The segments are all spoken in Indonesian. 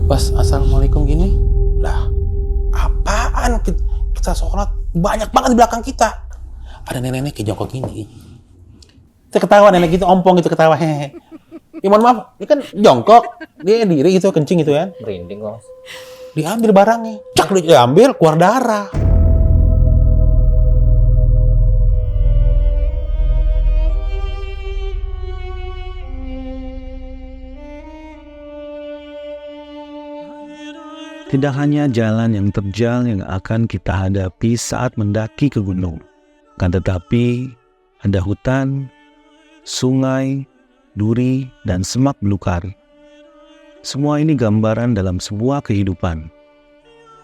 Pas assalamualaikum gini, lah apaan kita sholat banyak banget di belakang kita. Ada nenek-nenek kayak jongkok gini. Kita ketawa nenek gitu, ompong gitu ketawa hehe. Ya mohon maaf, ini kan jongkok, dia diri gitu kencing gitu kan. Merinding kok. Diambil barangnya, cak diambil keluar darah. Tidak hanya jalan yang terjal yang akan kita hadapi saat mendaki ke gunung, kan tetapi ada hutan, sungai, duri, dan semak belukar. Semua ini gambaran dalam sebuah kehidupan,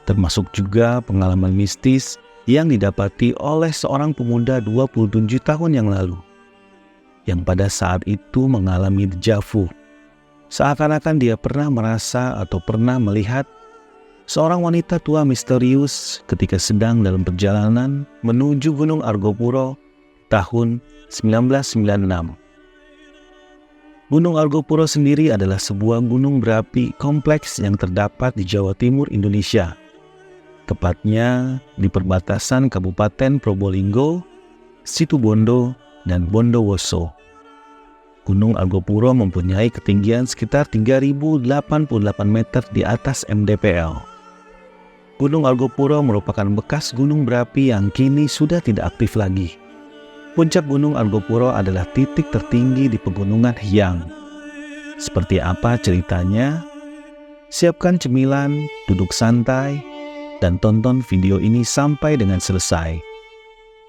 termasuk juga pengalaman mistis yang didapati oleh seorang pemuda 27 tahun yang lalu, yang pada saat itu mengalami déjà vu. Seakan-akan dia pernah merasa atau pernah melihat seorang wanita tua misterius ketika sedang dalam perjalanan menuju Gunung Argopuro tahun 1996. Gunung Argopuro sendiri adalah sebuah gunung berapi kompleks yang terdapat di Jawa Timur Indonesia, tepatnya di perbatasan Kabupaten Probolinggo, Situbondo, dan Bondowoso. Gunung Argopuro mempunyai ketinggian sekitar 3.088 meter di atas MDPL. Gunung Argopuro merupakan bekas gunung berapi yang kini sudah tidak aktif lagi. Puncak Gunung Argopuro adalah titik tertinggi di Pegunungan Hyang. Seperti apa ceritanya? Siapkan cemilan, duduk santai, dan tonton video ini sampai dengan selesai.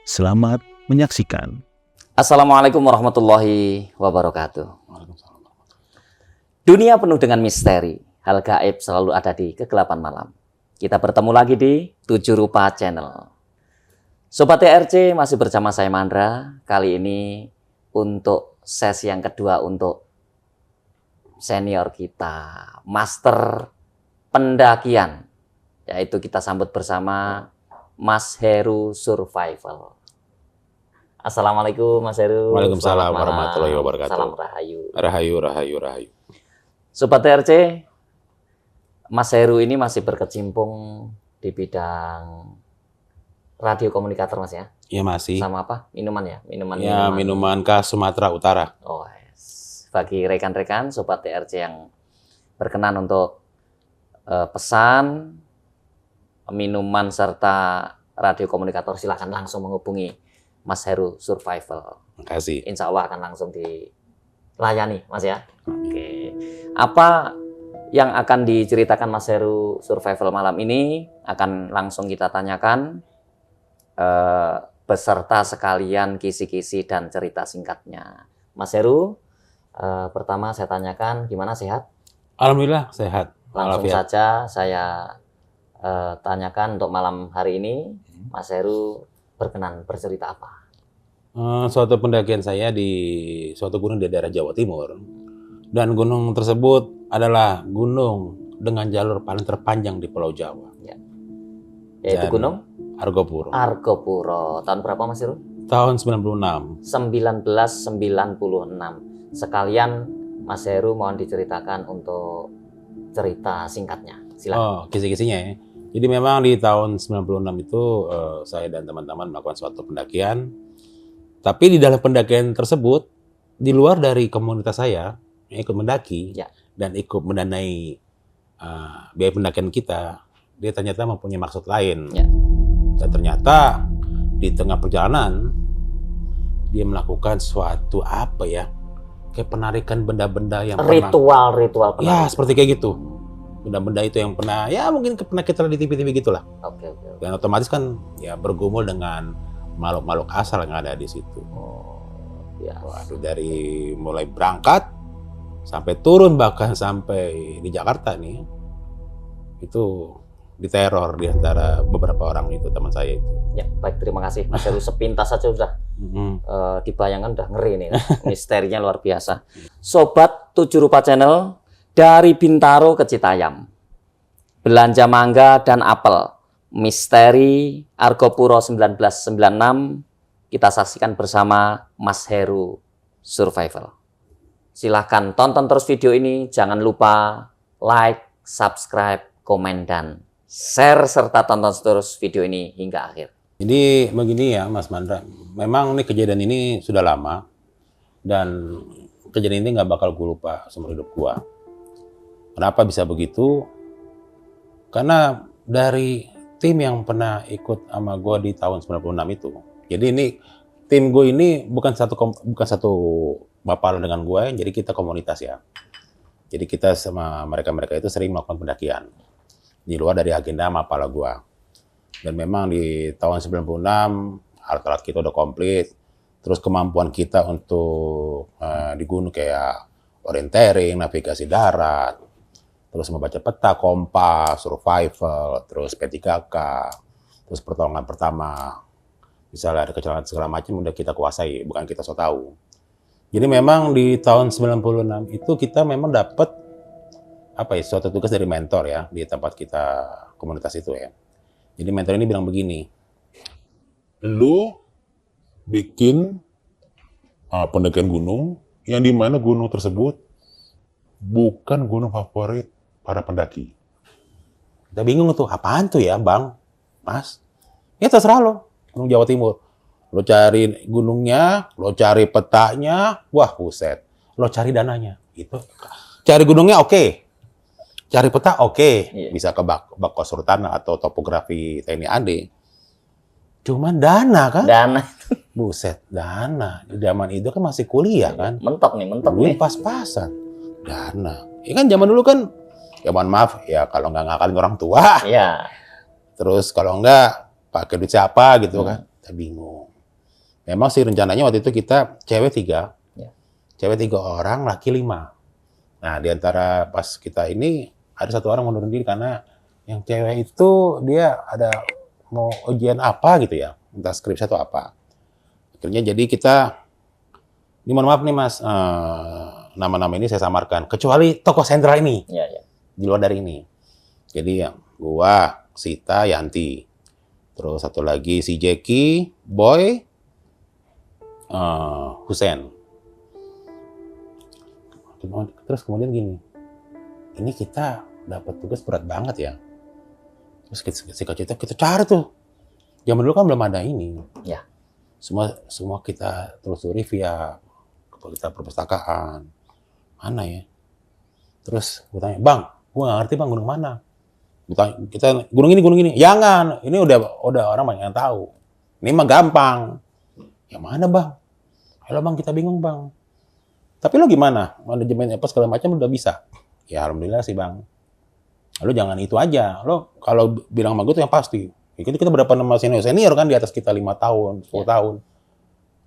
Selamat menyaksikan. Assalamualaikum warahmatullahi wabarakatuh. Dunia penuh dengan misteri. Hal gaib selalu ada di kegelapan malam. Kita bertemu lagi di 7 Rupa Channel. Sobat TRC masih bersama saya Mandra. Kali ini untuk sesi yang kedua untuk senior kita, master pendakian. Yaitu kita sambut bersama Mas Heru Survival. Assalamualaikum Mas Heru. Waalaikumsalam warahmatullahi wabarakatuh. Salam rahayu. Rahayu. Sobat TRC, Mas Heru ini masih berkecimpung di bidang radio komunikator Mas ya? Iya masih. Sama apa? Minuman ya? Minuman khas Sumatera Utara. Oh, yes. Bagi rekan-rekan Sobat TRC yang berkenan untuk pesan minuman serta radio komunikator, silahkan langsung menghubungi Mas Heru Survival. Makasih. Insya Allah akan langsung dilayani Mas ya. Oke. Apa yang akan diceritakan Mas Heru Survival malam ini akan langsung kita tanyakan beserta sekalian kisi-kisi dan cerita singkatnya. Mas Heru, pertama saya tanyakan gimana, sehat? Alhamdulillah sehat. Langsung saja saya tanyakan untuk malam hari ini, Mas Heru berkenan bercerita apa? Suatu pendakian saya di suatu gunung di daerah Jawa Timur. Dan gunung tersebut adalah gunung dengan jalur paling terpanjang di Pulau Jawa. Ya. Yaitu Gunung Argopuro. Argopuro. Tahun berapa Mas Heru? Tahun 96. 1996. Sekalian Mas Heru mohon diceritakan untuk cerita singkatnya. Silakan. Oh, kisi-kisinya ya. Jadi memang di tahun 96 itu saya dan teman-teman melakukan suatu pendakian. Tapi di dalam pendakian tersebut, di luar dari komunitas saya yang ikut mendaki dan ikut mendanai biaya pendakian kita, dia ternyata mempunyai maksud lain. Dan ternyata di tengah perjalanan dia melakukan suatu kayak penarikan benda-benda yang ritual penarikan. Ya, seperti kayak gitu. Benda-benda itu yang pernah pernah kita lihat di TV-TV gitulah. Oke. Dan otomatis kan ya bergumul dengan makhluk-makhluk asal yang ada di situ. Waduh, dari mulai berangkat sampai turun bahkan sampai di Jakarta nih, itu diteror di antara beberapa orang itu, teman saya itu. Ya, baik, terima kasih Mas Heru. Sepintas saja sudah dibayangkan udah ngeri nih. Misterinya luar biasa. Sobat 7 Rupa Channel, dari Bintaro ke Citayam, belanja mangga dan apel, misteri Argopuro 1996, kita saksikan bersama Mas Heru Survival. Silahkan tonton terus video ini, jangan lupa like, subscribe, komen, dan share, serta tonton terus video ini hingga akhir. Jadi begini ya Mas Mandra, memang nih kejadian ini sudah lama dan kejadian ini nggak bakal gue lupa seumur hidup gue. Kenapa bisa begitu? Karena dari tim yang pernah ikut sama gue di tahun 96 itu. Jadi ini tim gue ini bukan satu Mapala dengan gue, jadi kita komunitas ya. Jadi kita sama mereka-mereka itu sering melakukan pendakian di luar dari agenda Mapala gue. Dan memang di tahun 96 alat-alat kita udah komplit. Terus kemampuan kita untuk di gunung kayak orientering, navigasi darat, terus membaca peta, kompas, survival, terus P3K, terus pertolongan pertama, misalnya ada kecelakaan segala macam udah kita kuasai, bukan kita so tahu. Jadi memang di tahun 96 itu kita memang dapat suatu tugas dari mentor ya di tempat kita komunitas itu ya. Jadi mentor ini bilang begini, lu bikin pendakian gunung yang di mana gunung tersebut bukan gunung favorit para pendaki. Kita bingung tuh, apaan tuh ya Bang, Mas? Ya terserah lo, Gunung Jawa Timur. Lo cari gunungnya, lo cari petanya, wah buset. Lo cari dananya, itu. Cari gunungnya oke. Cari peta oke. Bisa ke Bakos Surtana atau topografi TNI AD. Cuman dana kan? Dana. Buset, dana. Di zaman itu kan masih kuliah kan? Mentok nih. Pas-pasan. Dana. Ya kan zaman dulu kan, ya mohon maaf, ya kalau nggak ngakalin orang tua. Iya. Terus kalau nggak, pakai duit siapa gitu kan. Kita bingung. Memang sih rencananya waktu itu kita cewek 3. Ya. Cewek 3 orang, laki 5. Nah, di antara pas kita ini, ada 1 orang mundur diri karena yang cewek itu dia ada mau ujian apa gitu ya. Entah skripsi atau apa. Akhirnya jadi kita, ini mohon maaf nih Mas, nama-nama ini saya samarkan. Kecuali tokoh sentral ini. Iya. Di luar dari ini. Jadi yang gua, Sita, Yanti. Terus satu lagi si Jeki, Boy, Husen. Terus kemudian gini, ini kita dapat tugas berat banget ya. Terus kita cari tuh. Zaman dulu kan belum ada ini. Ya. Semua kita telusuri via kita perpustakaan. Mana ya? Terus gue tanya, Bang, gue nggak ngerti Bang gunung mana. Kita gunung ini. Jangan, ini udah orang banyak yang tahu. Ini mah gampang. Yang mana Bang? Halo Bang, kita bingung Bang. Tapi lo gimana? Manajemen apa segala macam udah bisa? Ya alhamdulillah sih Bang. Lo jangan itu aja. Lo kalau bilang sama gue tuh yang pasti. Kita berapa nama senior kan di atas kita 5 tahun, 10 tahun.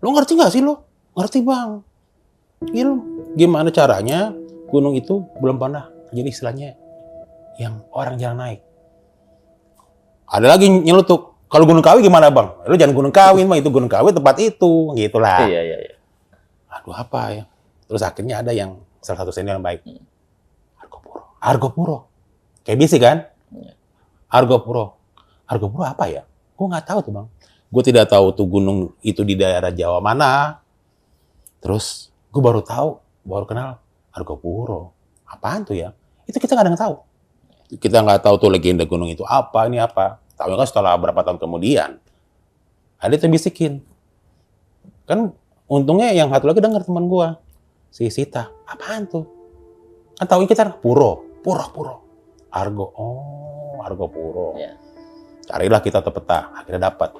Lo ngerti nggak sih lo? Ngerti Bang. Gimana caranya gunung itu belum pernah jadi istilahnya yang orang jarang naik. Ada lagi nyelutuk. Kalau Gunung Kawi gimana Bang? Lo jangan Gunung Kawi Bang, itu Gunung Kawi tempat itu, gitulah. Iya. Aduh apa ya? Terus akhirnya ada yang salah satu senior yang baik. Argopuro. Kayak bisi kan? Argopuro apa ya? Gue nggak tahu tuh Bang. Gue tidak tahu tuh gunung itu di daerah Jawa mana. Terus gue baru kenal Argopuro. Apaan tuh ya? Itu kita nggak ada yang tahu. Kita nggak tahu tuh legenda gunung itu apa, ini apa. Tahu kan setelah berapa tahun kemudian. Ada yang bisikin. Kan untungnya yang satu lagi denger teman gue. Si Sita. Apaan tuh? Kan tahu kita Puro. Argopuro. Ya. Carilah kita ke peta. Akhirnya dapat.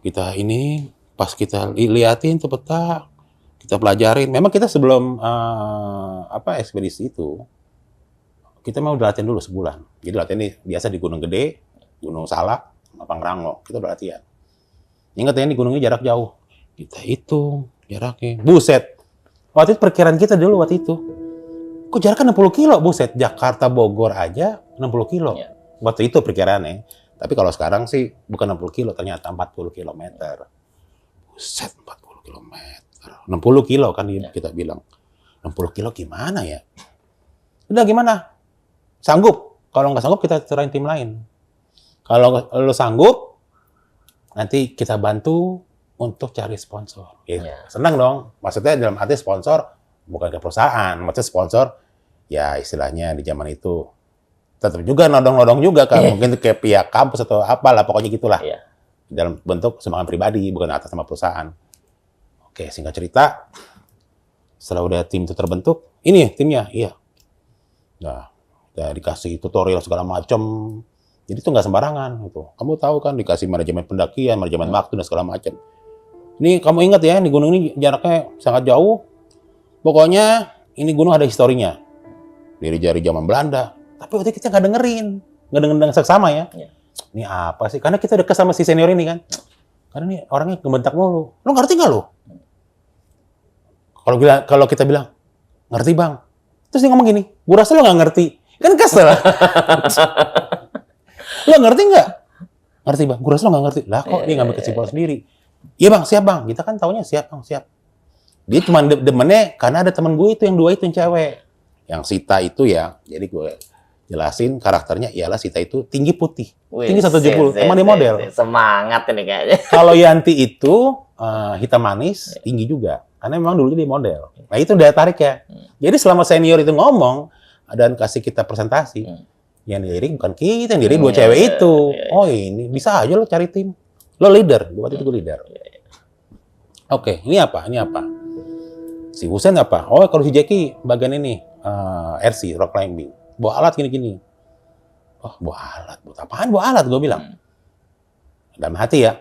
Kita ini pas kita liatin tuh peta, kita pelajarin. Memang kita sebelum ekspedisi itu, kita mau latihan dulu sebulan. Jadi latihan ini biasa di Gunung Gede, Gunung Salak, Pangrango. Kita udah latihan. Ingat ya, ini gunungnya jarak jauh. Kita hitung jaraknya. Buset. Waktu itu perkiraan kita dulu waktu itu. Kok jaraknya 60 kilo? Buset. Jakarta Bogor aja 60 kilo. Ya. Waktu itu perkiraannya. Tapi kalau sekarang sih bukan 60 kilo, ternyata 40 kilometer. Buset, 40 kilometer. 60 kilo kan kita bilang. 60 kilo gimana ya? Udah gimana? Sanggup. Kalau nggak sanggup kita cerain tim lain. Kalau lo sanggup, nanti kita bantu untuk cari sponsor. Ya. Senang dong. Maksudnya dalam arti sponsor bukan ke perusahaan, maksudnya sponsor ya istilahnya di zaman itu tetap juga nodong-nodong juga kan, mungkin kayak pihak kampus atau apalah, pokoknya gitulah. Iya. Dalam bentuk sumbangan pribadi, bukan atas nama perusahaan. Oke, singkat cerita, setelah udah tim itu terbentuk, ini timnya, iya. Nah, udah dikasih tutorial segala macam. Jadi itu nggak sembarangan gitu. Kamu tahu kan dikasih manajemen pendakian, manajemen waktu dan segala macam. Ini kamu ingat ya, di gunung ini jaraknya sangat jauh. Pokoknya ini gunung ada historinya. Dari zaman Belanda. Tapi waktu itu kita nggak dengerin dengan seksama ya. Iya. Ini apa sih? Karena kita dekat sama si senior ini kan. Karena ini orangnya ngebentak mulu. Lo ngerti nggak lo? Kalau kita bilang, ngerti bang. Terus dia ngomong gini, gue rasa lo nggak ngerti. Kan kesel. Lo ngerti nggak? Ngerti bang, gue rasa lo nggak ngerti. Lah kok dia ngambil kesimpulan sendiri. Iya bang, siap bang. Kita kan taunya siap bang, siap. Dia cuma demennya karena ada teman gue itu yang dua itu yang cewek. Yang Sita itu ya, jadi gue jelasin karakternya ialah Sita itu tinggi putih. Tinggi 170, emang dia model. Semangat ini kayaknya. Kalau Yanti itu hitam manis, tinggi juga. Karena memang dulunya dia model. Nah itu daya tarik ya. Jadi selama senior itu ngomong, dan kasih kita presentasi, yang dilirik bukan kita, yang dilirik dua cewek itu. Oh ini, bisa aja lo cari tim. Lo leader, waktu itu gue leader. Oke, ini apa? Ini apa? Si Husen apa? Oh kalau si Jackie bagian ini, RC, rock climbing. Bawa alat gini-gini. Oh bawa alat, buat apaan bawa alat? Gue bilang. Dalam hati ya.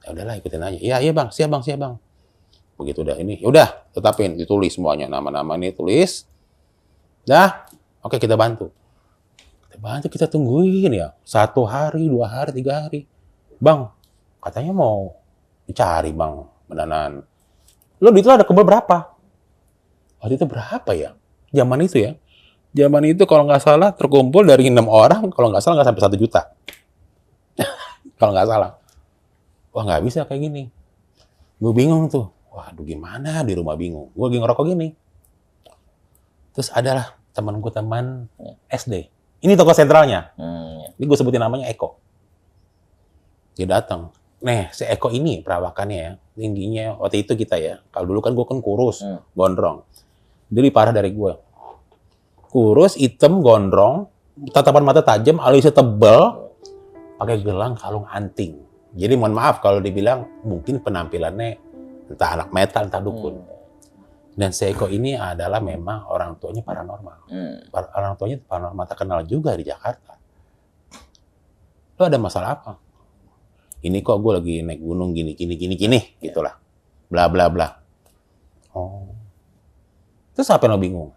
Ya udahlah ikutin aja. Iya bang, siap bang. Begitu udah ini, yaudah tetapin, ditulis semuanya, nama-nama ini tulis. Dah, oke kita bantu. Kita tungguin ya. 1 hari, 2 hari, 3 hari. Bang, katanya mau dicari bang, benanan. Lo duit lo ada kebal berapa? Waktu itu berapa ya? Zaman itu ya. Zaman itu kalau nggak salah terkumpul dari 6 orang, kalau nggak salah nggak sampai 1 juta. Kalau nggak salah. Wah nggak bisa kayak gini. Gue bingung tuh. Waduh gimana di rumah bingung. Gue lagi ngerokok gini. Terus adalah teman SD. Ini toko sentralnya. Ini gue sebutin namanya Eko. Dia datang. Nih si Eko ini perawakannya ya. Tingginya waktu itu kita ya. Kalau dulu kan gue kan kurus, gondrong. Dia lebih parah dari gue. Kurus, hitam, gondrong, tatapan mata tajam, alisnya tebal, pakai gelang kalung anting. Jadi mohon maaf kalau dibilang mungkin penampilannya entah anak metal, entah dukun. Dan si Eko ini adalah memang orang tuanya paranormal. Orang tuanya paranormal terkenal juga di Jakarta. Lo ada masalah apa? Ini kok gue lagi naik gunung gini, gitulah. Bla bla bla. Oh. Terus apa yang lo bingung?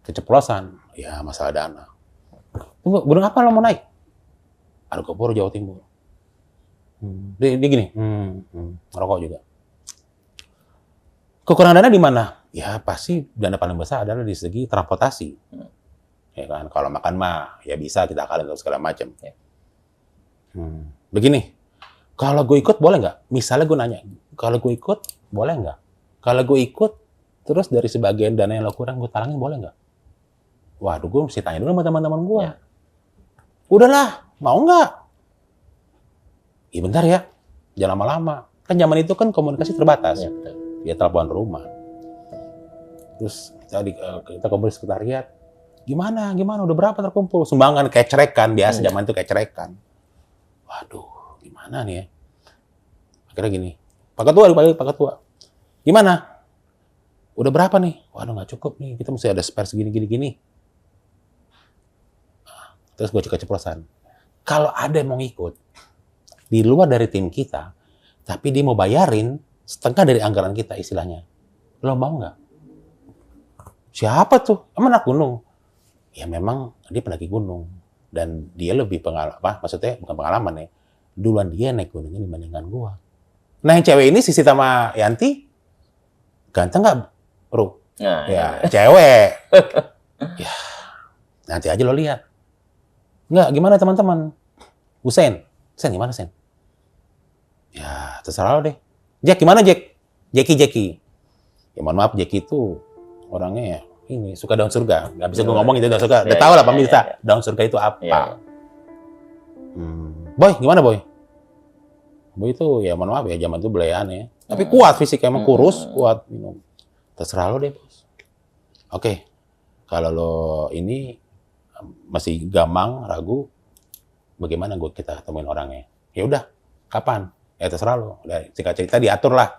Keceplosan. Ya masalah dana. Tunggu, gunung apa lo mau naik? Argopuro, Jawa Timur. Dia gini, ngerokok juga. Kekurangan dana di mana? Ya pasti dana paling besar adalah di segi transportasi. Ya kan, kalau makan mah ya bisa kita akalin untuk segala macam. Begini, kalau gue ikut boleh nggak? Misalnya gue nanya, kalau gue ikut boleh nggak? Kalau gue ikut, terus dari sebagian dana yang lo kurang gue talangin boleh nggak? Waduh, gue mesti tanya dulu sama teman-teman gue. Udahlah, mau nggak? Iya bentar ya, jangan lama-lama. Kan zaman itu kan komunikasi terbatas. Dia telepon rumah. Terus kita kumpul di sekretariat. Gimana? Udah berapa terkumpul? Sumbangan kayak cerekan. Biasa zaman itu kayak cerekan. Waduh, gimana nih ya? Akhirnya gini. Pak Ketua. Gimana? Udah berapa nih? Waduh nggak cukup nih. Kita mesti ada spare segini. Terus gue keceplosan. Kalau ada yang mau ngikut, di luar dari tim kita, tapi dia mau bayarin setengah dari anggaran kita istilahnya. Lo mau nggak? Siapa tuh? Emang anak gunung? Ya memang dia pendaki gunung. Dan dia lebih maksudnya bukan pengalaman ya. Duluan dia naik gunungnya dibandingkan gua. Nah yang cewek ini Sisi sama Yanti, ganteng nggak, bro? Nah, ya cewek. Ya nanti aja lo lihat. Nggak, gimana teman-teman? Husen gimana Sen? Ya terserah lo deh. Jack gimana Jack? Jackie. Ya mohon maaf Jackie itu orangnya ya ini suka daun surga. Nggak bisa gue ngomong itu daun surga. Udah tahu lah pemirsa daun surga itu apa. Boy gimana Boy? Boy itu ya mohon maaf ya zaman itu belayan ya. Tapi kuat fisik emang kurus, kuat minum. Terserah lo deh bos. Oke. kalau lo ini masih gamang, ragu, bagaimana kita temuin orangnya? Ya udah, kapan? Ya terserah lo. Udah, singkat cerita diatur lah.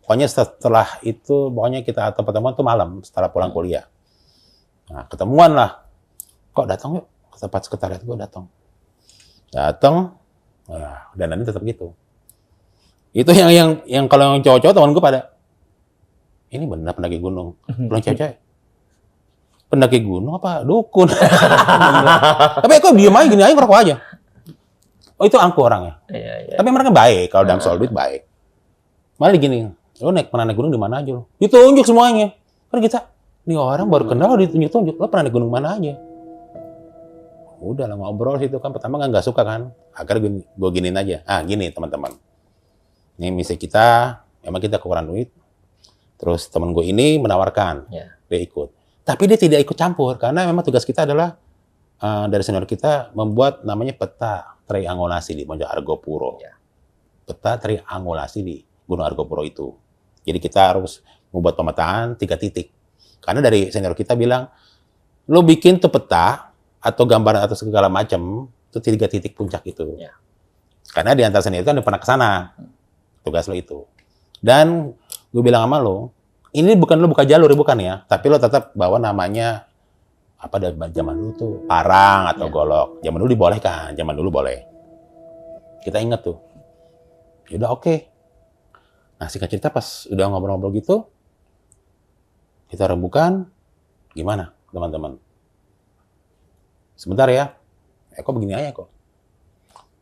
Pokoknya setelah itu, pokoknya kita atau pertemuan tuh malam setelah pulang kuliah. Nah, ketemuan lah. Kok datang yuk ke tempat sekretariat gue, datang. Nah, dan nanti tetap gitu. Itu yang kalau yang cowok-cowok teman gue pada, ini benar pendaki gunung. Pulang cewek-cewek. Pendaki gunung apa dukun? Tapi kok diem aja gini aja, ngerokok aja. Oh itu angku orangnya. Iya. Tapi mereka baik, kalau dalam soal duit baik. Malah gini, lo pernah naik gunung di mana aja lo? Ditunjuk semuanya. Kan kita, ini orang baru kenal lo ditunjuk-tunjuk. Lo pernah naik gunung mana aja? Udah lah ngobrol situ kan. Pertama kan nggak suka kan. Akhirnya gue giniin aja. Gini teman-teman. Ini misi kita, memang kita kekurangan duit. Terus teman gue ini menawarkan, dia ikut. Tapi dia tidak ikut campur, karena memang tugas kita adalah dari senior kita membuat namanya peta triangulasi di Gunung Argopuro. Peta triangulasi di Gunung Argopuro itu. Jadi kita harus membuat pemetaan 3 titik. Karena dari senior kita bilang, lo bikin tuh peta atau gambaran atau segala macam itu 3 titik puncak itu. Karena di antara senior itu kan udah pernah ke sana. Tugas lo itu. Dan gue bilang sama lo, ini bukan lo buka jalur, bukan ya, tapi lo tetap bawa namanya apa dari zaman dulu tuh parang atau golok. Zaman dulu dibolehkan, zaman dulu boleh. Kita inget tuh. Yaudah oke. Nah singkat cerita pas udah ngobrol-ngobrol gitu, kita rembukan, gimana teman-teman? Sebentar ya, kok begini aja kok.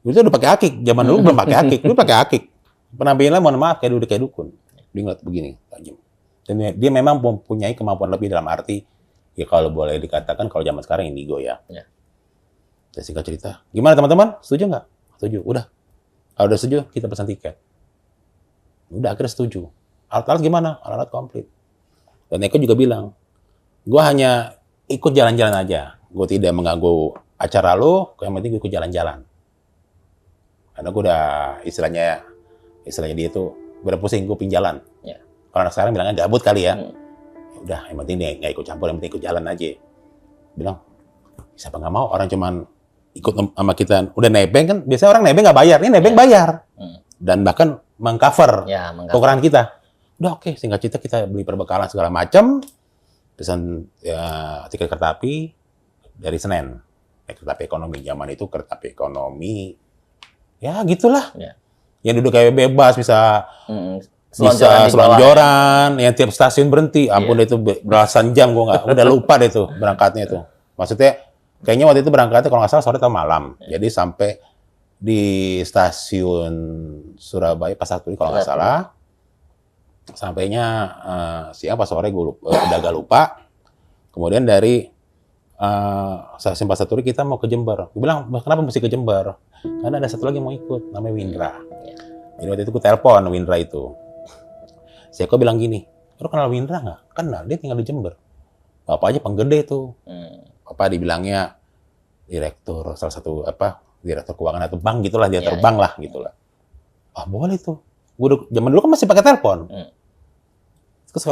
Itu udah pakai akik, zaman dulu belum pakai akik, dulu pakai akik. Penampilannya mohon maaf kayak dukun. Dia ngeliat begini, tajam. Dan dia memang mempunyai kemampuan lebih dalam arti, ya kalau boleh dikatakan kalau zaman sekarang indigo ya. Dan singkat cerita, gimana teman-teman? Setuju nggak? Setuju. Udah. Kalau udah setuju, kita pesan tiket. Udah akhirnya setuju. Alat-alat gimana? Alat-alat komplit. Dan Eko juga bilang, gue hanya ikut jalan-jalan aja. Gue tidak mengganggu acara lo, yang penting gue ikut jalan-jalan. Karena gue udah istilahnya dia tuh, gue udah pusing, gue pinjalan. Kalau anak sekarang bilangnya gabut kali ya. Udah, yang penting dia nggak ikut campur, yang penting ikut jalan aja. Bilang, siapa nggak mau orang cuman ikut sama kita. Udah nebeng kan, biasanya orang nebeng nggak bayar. Ini nebeng bayar. Dan bahkan mengcover kekurangan kita. Udah oke, singkat cerita kita beli perbekalan segala macam. Pesan tiket kereta api dari Senen. Kereta api ekonomi. Zaman itu kereta api ekonomi. Ya gitulah. Yang duduk kayak bebas, bisa selonjoran, yang tiap stasiun berhenti. Ampun itu belasan jam gue udah lupa deh tuh berangkatnya itu. Maksudnya kayaknya waktu itu berangkatnya kalau nggak salah sore atau malam. Jadi sampai di stasiun Surabaya Pasar Turi kalau nggak salah. Sampainya siang pas sore gue udah agak lupa. Kemudian dari stasiun Pasar Turi kita mau ke Jember. Gue bilang, kenapa mesti ke Jember? Karena ada satu lagi yang mau ikut, namanya Windra. Jadi waktu itu gue telepon Windra itu. Si Eko bilang gini, lu kenal Windra nggak? Kenal, dia tinggal di Jember. Bapak aja penggede tuh. Bapak dibilangnya direktur, salah satu direktur keuangan atau bank gitulah, dia terbang lah gitulah. Boleh tuh. Gue zaman dulu kan masih pakai telepon. Terus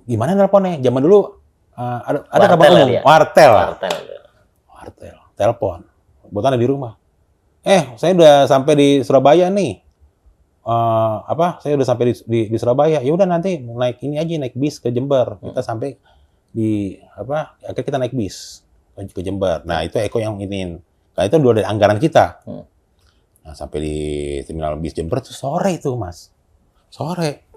gimana teleponnya? Zaman dulu ada kabar umum, wartel. Telepon. Buatan ada di rumah. Saya udah sampai di Surabaya nih. Saya udah sampai di Surabaya. Ya udah nanti naik bis ke Jember. Kita sampai akhirnya kita naik bis ke Jember. Nah, itu Eko yang iniin. Karena itu udah dari anggaran kita. Nah, sampai di terminal bis Jember itu sore itu, Mas. Sore.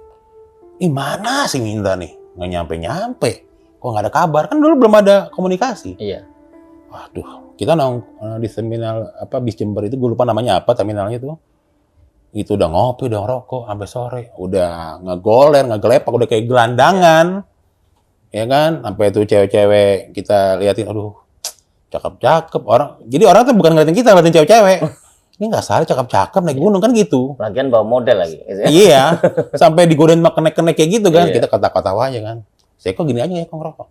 Mana sih Minta nih? Nggak nyampe-nyampe. Kok nggak ada kabar? Kan dulu belum ada komunikasi. Iya. Waduh, kita di terminal bis Jember itu, gue lupa namanya apa terminalnya itu. Itu udah ngopi, udah ngerokok sampai sore, udah ngegoler, ngegelepak, udah kayak gelandangan. Ya kan? Sampai itu cewek-cewek kita liatin, aduh, cakep-cakep orang. Jadi orang tuh bukan ngeliatin kita, ngeliatin cewek-cewek. Ini nggak salah cakep-cakep naik gunung kan gitu. Lagian bawa model lagi. Iya, sampai digodain kenek-kenek kayak gitu kan. Kita kata-katawa aja kan. Eko gini aja, Eko ngerokok.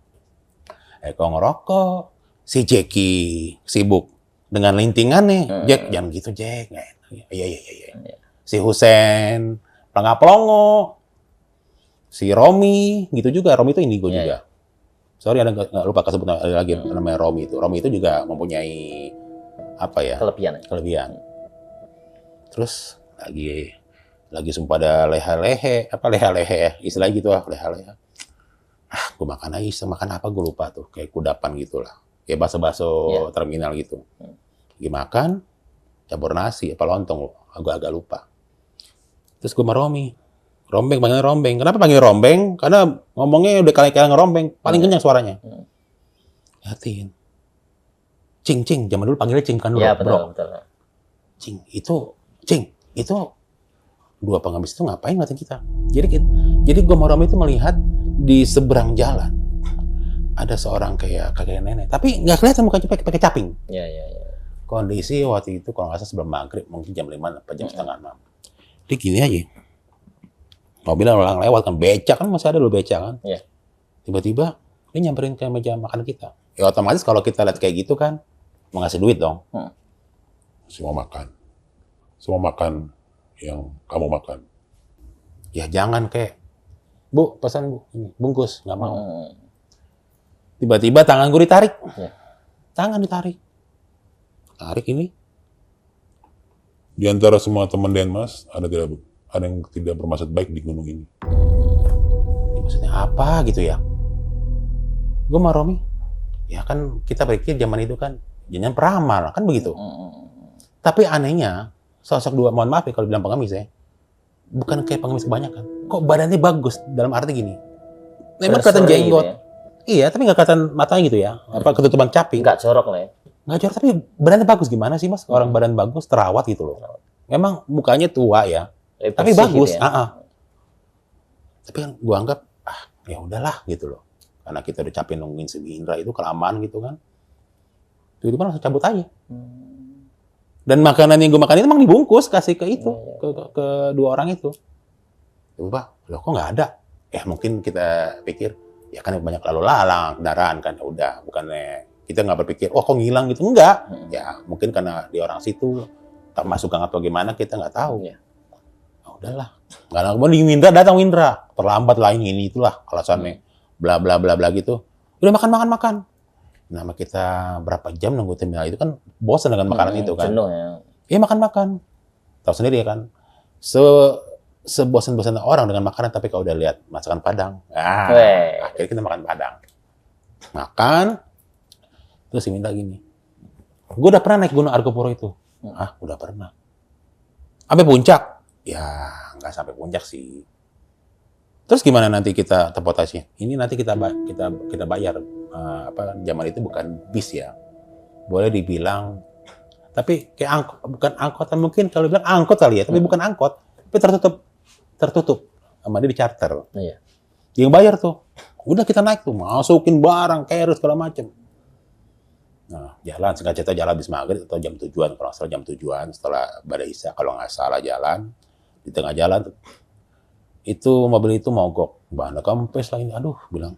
Eko ngerokok. Si Jackie sibuk dengan lintingannya. Jack, jangan gitu Jack. Iya. Si Husen, pelongo. Si Romi, gitu juga. Romi itu indigo juga. Sorry, ada nggak lupa kesebut ada lagi namanya Romi itu. Romi itu juga mempunyai apa ya? Kelebihan. Terus lagi sumpah ada leha-lehe ya, istilah gitu lah, leha-leha. Gue makan aja, makan apa gue lupa tuh, kayak kudapan gitulah, kayak bakso terminal gitu. Lagi makan, campur nasi, apa lontong, agak lupa. Terus gue sama Romi, Rombeng, panggilnya Rombeng. Kenapa panggil Rombeng? Karena ngomongnya udah kali-kali ngerombeng, paling kenyang suaranya. Lihatin. Cing, zaman dulu panggilnya Cing kan dulu, Iya, bro. betul. Cing, itu dua pengemis itu ngapain ngeliatin kita? Jadi gue sama Romi itu melihat di seberang jalan ada seorang kayak kakek nenek, tapi nggak kelihatan mukanya pakai caping. Iya. Kondisi waktu itu kalau nggak salah sebelum maghrib, mungkin jam 5 atau jam setengah 6. Dia gini aja. Mobil orang lewat kan, beca kan masih ada loh beca kan. Iya. Tiba-tiba dia nyamperin ke meja makan kita. Ya otomatis kalau kita lihat kayak gitu kan, mau ngasih duit dong. Semua makan yang kamu makan. Ya jangan kayak, Bu, pesan Bu, ini, bungkus, nggak mau. Tiba-tiba tangan gue ditarik. Iya. Tangan ditarik. Tarik ini. Di antara semua teman Denmas, ada yang tidak bermaksud baik di gunung ini. Ini maksudnya apa gitu ya? Gue sama Romi, ya kan kita berpikir zaman itu kan jangan peramal, kan begitu. Tapi anehnya, sosok dua, mohon maaf ya kalau bilang pengemis ya, bukan kayak pengemis kebanyakan. Kok badannya bagus, dalam arti gini. Memang kelihatan jenggot. Gitu ya? Iya, tapi nggak kelihatan matanya gitu ya. Apa ketutupan caping. Nggak jorok lah ya. Nggak jorok, tapi badannya bagus. Gimana sih mas? Orang badan bagus, terawat gitu loh. Memang mukanya tua ya. Tapi bagus. Gitu ya? Tapi kan gua anggap, ya udahlah gitu loh. Karena kita udah capek nungguin si Indra itu kelamaan gitu kan. Tiba-tiba langsung cabut aja. Dan makanan yang gue makan itu emang dibungkus, kasih ke itu, ke dua orang itu. Coba, loh kok nggak ada? Ya mungkin kita pikir, ya kan banyak lalu lalang, kendaraan kan, ya udah. Bukannya kita nggak berpikir, oh kok ngilang gitu. Enggak. Ya mungkin karena di orang situ, tak masuk gang atau gimana, kita nggak tahu. Ya udahlah. Nggak lama kemudian datang Windra. Terlambat lah ini itulah alasannya. Bla bla bla bla gitu. Udah makan. Nama kita berapa jam nunggu terminal itu kan bosan dengan makanan itu kan. Jenuh ya. Iya makan. Tahu sendiri ya kan. Sebosan-bosan orang dengan makanan, tapi kalau udah lihat masakan Padang, akhirnya kita makan Padang. Makan, terus si minta gini. Gue udah pernah naik Gunung Argopuro itu. Udah pernah. Sampai puncak? Ya nggak sampai puncak sih. Terus gimana nanti kita transportasi? Ini nanti kita bayar. Zaman itu bukan bis ya. Boleh dibilang, tapi kayak bukan angkotan, mungkin kalau bilang angkot kali ya, tapi bukan angkot. Tapi tertutup sama dia di charter. Iya. Yang bayar tuh. Udah kita naik tuh, masukin barang, carrier segala macem. Nah, jalan, singkat cerita jalan habis maghrib atau jam 7-an, kalau nggak salah jam 7-an setelah Badai Isya, kalau nggak salah jalan. Di tengah jalan itu mobil itu mogok, bahan kempes lah ini, aduh, bilang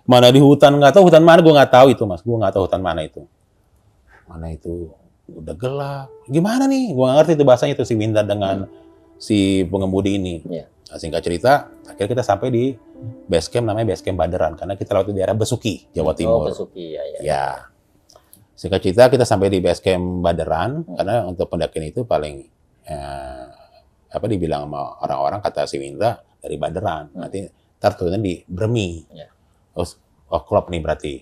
mana di hutan, nggak tahu hutan mana, gue nggak tahu itu mas, gue nggak tahu hutan mana itu udah gelap, gimana nih, gue nggak ngerti itu bahasanya itu si Winda dengan si pengemudi ini. Nah, singkat cerita, akhirnya kita sampai di base camp, namanya base camp Baderan, karena kita lewat di daerah Besuki, Jawa Timur. Besuki, ya. Singkat cerita kita sampai di base camp Baderan, karena untuk pendakian itu paling dibilang sama orang-orang kata si Winda dari Baderan. Nanti ntar turunnya di Bremi. Klop nih berarti.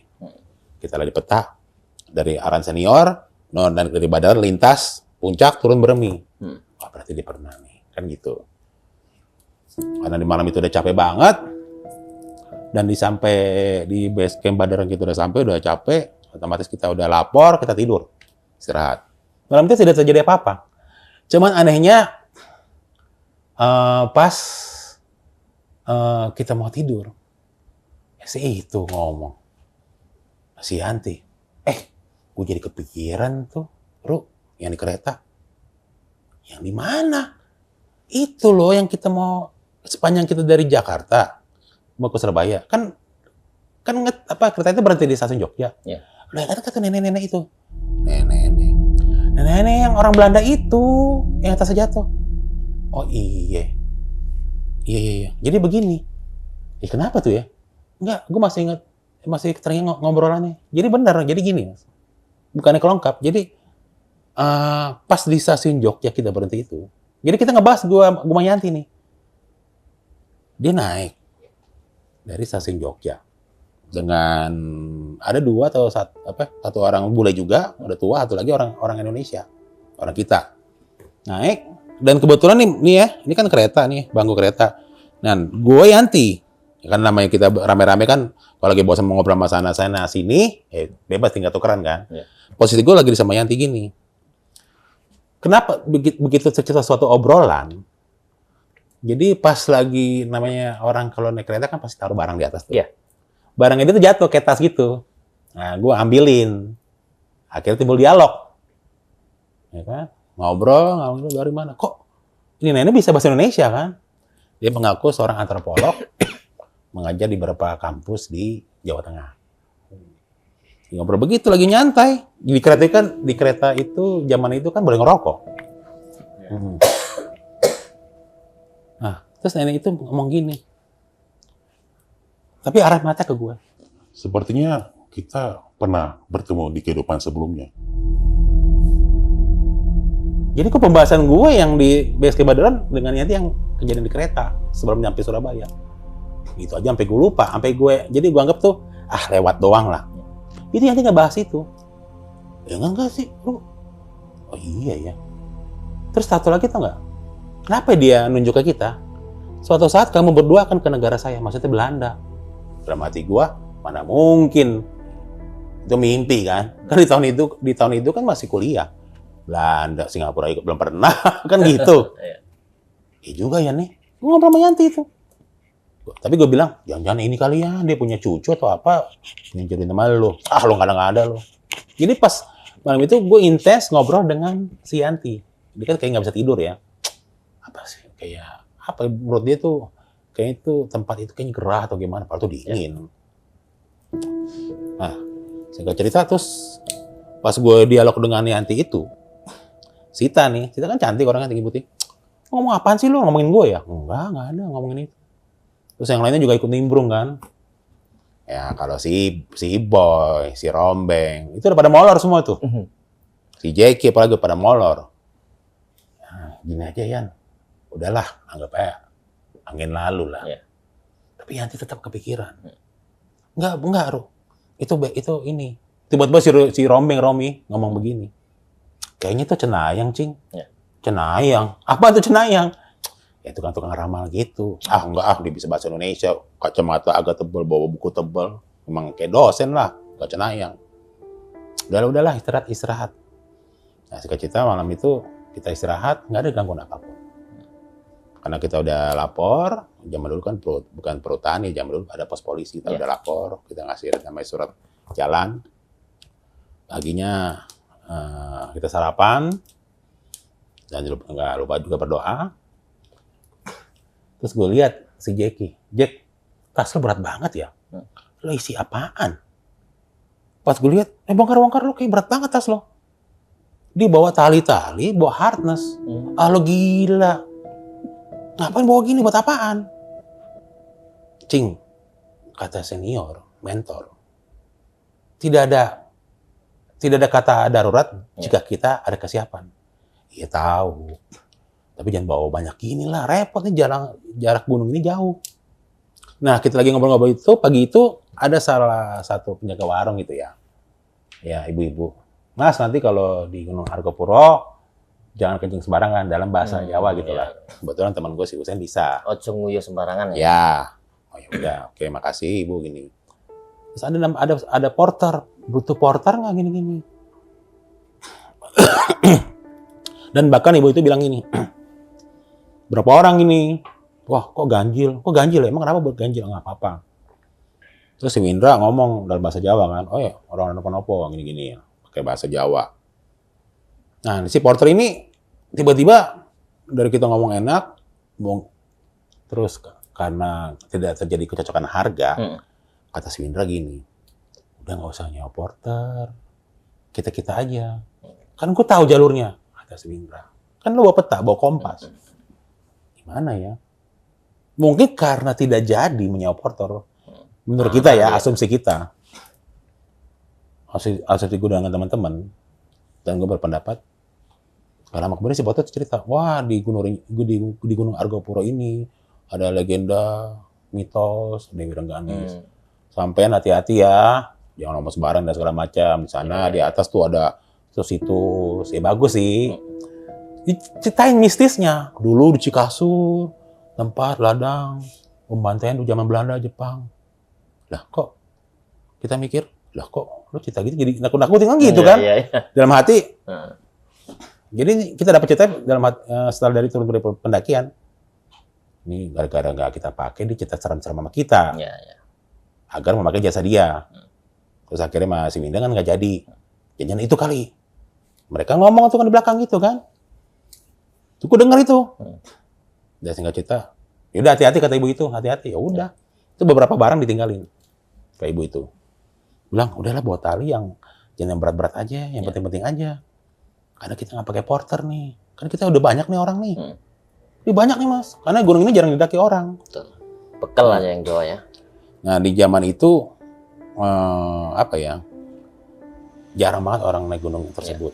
Kita lagi peta dari Aran Senior, dan dari Baderan lintas puncak turun Bremi. Berarti dia pernah nih, kan gitu. Karena di malam itu udah capek banget, dan sampai di base camp Baderan kita udah capek, otomatis kita udah lapor, kita tidur, istirahat. Malam itu tidak terjadi apa-apa. Cuman anehnya pas kita mau tidur, si itu ngomong, si Yanti, gue jadi kepikiran tuh, Ru, yang di kereta, yang di mana? Itu loh yang kita mau, sepanjang kita dari Jakarta mau ke Surabaya, kan kereta itu berhenti di stasiun Jogja. Lihat kata nenek-nenek itu, nenek yang orang Belanda itu, yang atasnya jatuh. Oh iya. Jadi begini. Kenapa tuh ya? Enggak, gue masih ingat masih teringat ngobrolannya. Jadi benar, jadi gini, Mas. Bukannya kelongkap. Jadi pas di stasiun Jogja kita berhenti itu. Jadi kita ngebahas gua sama Yanti nih. Dia naik dari stasiun Jogja dengan ada dua atau satu orang bule juga, ada tua, satu lagi orang Indonesia, orang kita naik. Dan kebetulan nih ya, ini kan kereta nih, bangku kereta. Nah, gue Yanti, kan namanya kita rame-rame kan, kalau lagi bosan mau ngobrol sama sana sini, bebas tinggal tukeran kan. Ya. Posisi gue lagi sama Yanti gini. Kenapa begitu cerita suatu obrolan? Jadi pas lagi namanya orang kalau naik kereta kan pasti taruh barang di atas tuh. Iya. Barangnya itu jatuh kayak tas gitu. Nah, gue ambilin. Akhirnya timbul dialog. Ya kan? Ngobrol dari mana? Kok ini nenek bisa bahasa Indonesia kan? Dia mengaku seorang antropolog mengajar di beberapa kampus di Jawa Tengah. Ngobrol begitu lagi nyantai. Di kereta itu zaman itu kan boleh ngerokok. Nah, terus nenek itu ngomong gini. Tapi arah mata ke gue. Sepertinya kita pernah bertemu di kehidupan sebelumnya. Jadi kok pembahasan gue yang di BSK Baderan dengan Yanti yang kejadian di kereta sebelum nyampe Surabaya. Gitu aja sampai gue lupa, jadi gue anggap tuh lewat doang lah. Itu Yanti nggak bahas itu. Ya enggak sih, lu. Oh iya ya. Terus satu lagi tau nggak? Kenapa dia nunjuk ke kita? Suatu saat kamu berdua akan ke negara saya, maksudnya Belanda. Dalam hati gue, mana mungkin? Itu mimpi kan? Kan di tahun itu kan masih kuliah. Belanda, Singapura ikut belum pernah kan gitu. Iya juga ya nih. Gue ngobrol sama Yanti itu. Tapi gue bilang, jangan-jangan ini kali ya, dia punya cucu atau apa, ngincerin sama lo. Lo nggak ada lo. Jadi pas malam itu gue intens ngobrol dengan si Yanti. Dia kan kayak nggak bisa tidur ya. Apa sih? Kayak apa menurut dia tuh kayak itu tempat itu kayaknya gerah atau gimana, padahal tuh dingin. Nah, singkat cerita terus pas gue dialog dengan Yanti itu, Sita kan cantik orangnya tinggi putih. Ngomong apaan sih lu? Ngomongin gue ya? Enggak ada ngomongin itu. Terus yang lainnya juga ikut nimbrung kan. Ya kalau si Boy, si Rombeng, itu udah pada molor semua tuh. Si Jeki apalagi pada molor. Nah, gini aja Yan. Udahlah, anggap aja angin lalu lah. Yeah. Tapi Yanti tetap kepikiran. Enggak, Ru. Itu ini. Tiba-tiba si Romi ngomong begini. Kayaknya itu cenayang, Cing. Yeah. Cenayang. Apa tuh cenayang? Ya itu kan tukang ramal gitu. Enggak, dia bisa bahasa Indonesia. Kacamata agak tebal, bawa buku tebal. Emang kayak dosen lah, gak cenayang. Udahlah, istirahat. Nah, singkat cerita malam itu kita istirahat, nggak ada gangguan apapun. Karena kita udah lapor, zaman dulu kan bukan perhutani, zaman dulu ada pos polisi, kita udah lapor, kita ngasih namanya surat jalan. Paginya kita sarapan, dan nggak lupa juga berdoa. Terus gue lihat si Jack, tas lo berat banget ya. Lo isi apaan? Pas gue lihat, bongkar-bongkar lo kayak berat banget tas lo. Dia bawa tali-tali, bawa harness. Lo gila. Ngapain bawa gini, buat apaan? Cing, kata senior, mentor. Tidak ada kata darurat jika kita ada kesiapan. Iya tahu. Tapi jangan bawa banyak gini lah, repot nih jarak gunung ini jauh. Nah, kita lagi ngobrol-ngobrol itu, pagi itu ada salah satu penjaga warung gitu ya. Ya, ibu-ibu. Mas, nanti kalau di Gunung Hargopuro, jangan kencing sembarangan dalam bahasa Jawa gitu lah. Kebetulan teman gue si Husein bisa. Ojo nguyu sembarangan ya? Ya. Oh ya udah, oke makasih ibu gini. Terus ada porter, butuh porter nggak gini-gini. Dan bahkan ibu itu bilang gini, berapa orang ini? Wah kok ganjil ya? Emang kenapa buat ganjil? Nggak apa-apa. Terus si Windra ngomong dalam bahasa Jawa kan, oh ya orang nopo-nopo gini-gini ya, pakai bahasa Jawa. Nah si porter ini tiba-tiba dari kita ngomong enak, terus karena tidak terjadi kecocokan harga, kata si Windra gini, udah nggak usah nyewa porter, kita aja. Kan gue tahu jalurnya, kata si Windra. Kan lo bawa peta, bawa kompas. Gimana ya? Mungkin karena tidak jadi menyewa porter, Menurut kita ya, asumsi kita. Asumsi gue dengan teman-teman. Dan gue berpendapat, gak lama kemudian si Boto cerita, wah di Gunung Argopuro ini ada legenda, mitos, Dewi Rengganis. Sampean hati-hati ya, jangan ngomong sembarang dan segala macam. Di sana di atas tuh ada situs, ya bagus sih. Ceritain mistisnya. Dulu di Cikasur, tempat ladang, pembantaian di zaman Belanda, Jepang. Lah kok kita mikir, lah kok lu cerita gitu jadi nakut-nakutin kan gitu kan? Dalam hati. Jadi kita dapat cerita dalam hati, setelah dari turun dari pendakian. Ini gara-gara nggak kita pakai, dia cerita serem-serem sama kita. Agar memakai jasa dia. Terus akhirnya masih Winda kan nggak jadi. Jangan itu kali. Mereka ngomong tuh kan di belakang gitu kan. Tuh gue denger itu. Dan singkat cerita, yaudah hati-hati kata ibu itu, hati-hati. Ya udah. Itu beberapa barang ditinggalin ke ibu itu. Bilang, udahlah bawa tali yang jangan yang berat-berat aja, yang penting-penting aja. Karena kita nggak pakai porter nih. Karena kita udah banyak nih orang nih. Ini banyak nih mas. Karena gunung ini jarang didaki orang. Betul. Bekal aja yang bawa ya. Nah di zaman itu jarang banget orang naik gunung tersebut.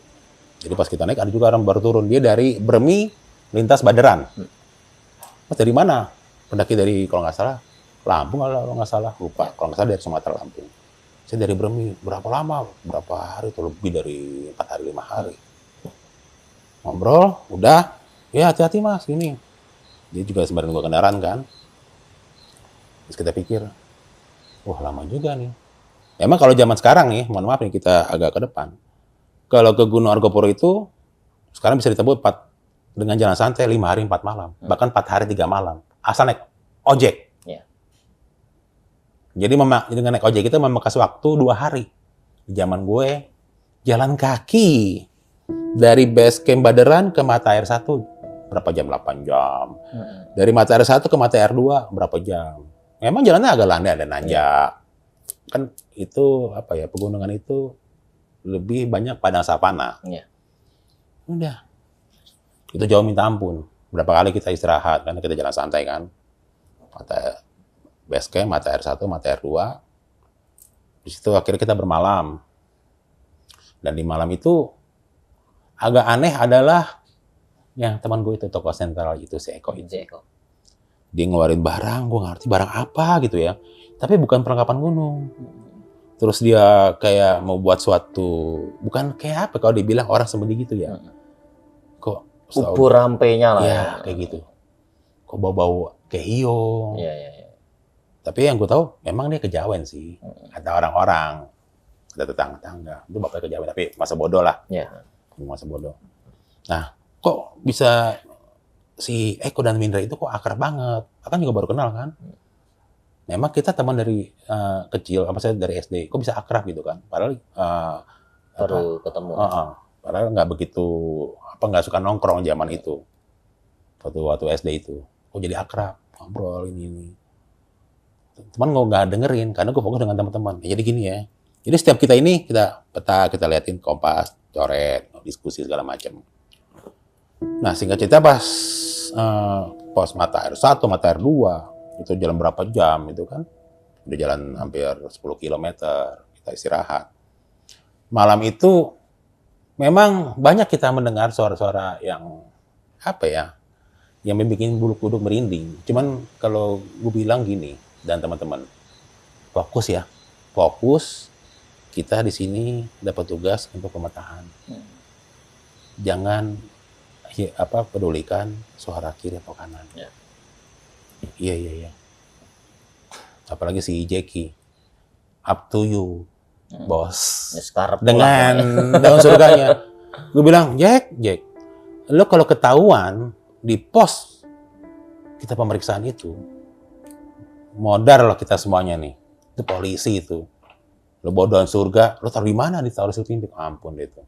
Jadi pas kita naik ada juga orang baru turun. Dia dari Bermi lintas Baderan. Mas dari mana? Pendaki dari kalau nggak salah Lampung kalau nggak salah, lupa. Kalau nggak salah dari Sumatera Lampung. Saya dari Bermi. Berapa lama? Berapa hari? Itu lebih dari 4 hari 5 hari. Ngobrol, udah. Ya hati-hati mas, ini. Dia juga sembarang nunggu kendaraan kan. Terus kita pikir, wah lama juga nih. Emang kalau zaman sekarang nih, mohon maaf nih kita agak ke depan. Kalau ke Gunung Argopuro itu, sekarang bisa ditempuh dengan jalan santai 5 hari 4 malam. Bahkan 4 hari 3 malam. Asal naik ojek. Jadi dengan naik ojek itu memakan waktu 2 hari. Di zaman gue, jalan kaki. Dari base camp Baderan ke mata air 1, berapa jam? 8 jam. Dari mata air 1 ke mata air 2, berapa jam? Memang jalannya agak landai, ada nanjak. Kan itu, pegunungan itu lebih banyak padang savana. Udah. Itu jauh minta ampun. Berapa kali kita istirahat, karena kita jalan santai kan. Base camp, mata air 1, mata air 2. Di situ akhirnya kita bermalam. Dan di malam itu, agak aneh adalah yang teman gue itu tokoh sentral itu si Eko itu. Dia ngeluarin barang, gue nggak ngerti barang apa gitu ya. Tapi bukan perlengkapan gunung. Terus dia kayak mau buat suatu, bukan kayak apa kalau dibilang orang sembunyi gitu ya. Kok ubur rampenya lah ya. Kayak gitu. Kok bau-bau kayak hiyo. Tapi yang gue tahu memang dia kejawen sih. Ada orang-orang, ada tetangga-tetangga. Itu bapaknya kejawen, tapi masa bodoh lah. Masa bodoh. Nah, kok bisa si Eko dan Mindra itu kok akrab banget? Kan juga baru kenal kan? Memang kita teman dari kecil, saya dari SD, kok bisa akrab gitu kan? Padahal baru ketemu. Padahal nggak begitu, nggak suka nongkrong zaman itu. Waktu SD itu, kok jadi akrab, ngobrol ini. Teman nggak dengerin, karena gue fokus dengan teman-teman. Ya, jadi gini ya. Jadi setiap kita ini kita peta, kita liatin kompas, coret, diskusi segala macam. Nah singkat cerita pas pos mata air 1, mata air 2 itu jalan berapa jam itu kan? Udah jalan hampir 10 km, kita istirahat. Malam itu memang banyak kita mendengar suara-suara yang yang membuat bulu kuduk merinding. Cuman kalau gue bilang gini dan teman-teman, fokus ya, fokus. Kita di sini dapat tugas untuk pemetaan. Jangan pedulikan suara kiri atau kanan. Iya. Apalagi si Jackie. Up to you, bos. Dengan daun surganya. Gue bilang, Jack, lo kalau ketahuan di pos kita pemeriksaan itu, modar loh kita semuanya nih. Itu polisi itu. Lo bawa daun surga, lo taruh di mana? Ditaruh di pintu. Ampun deh itu.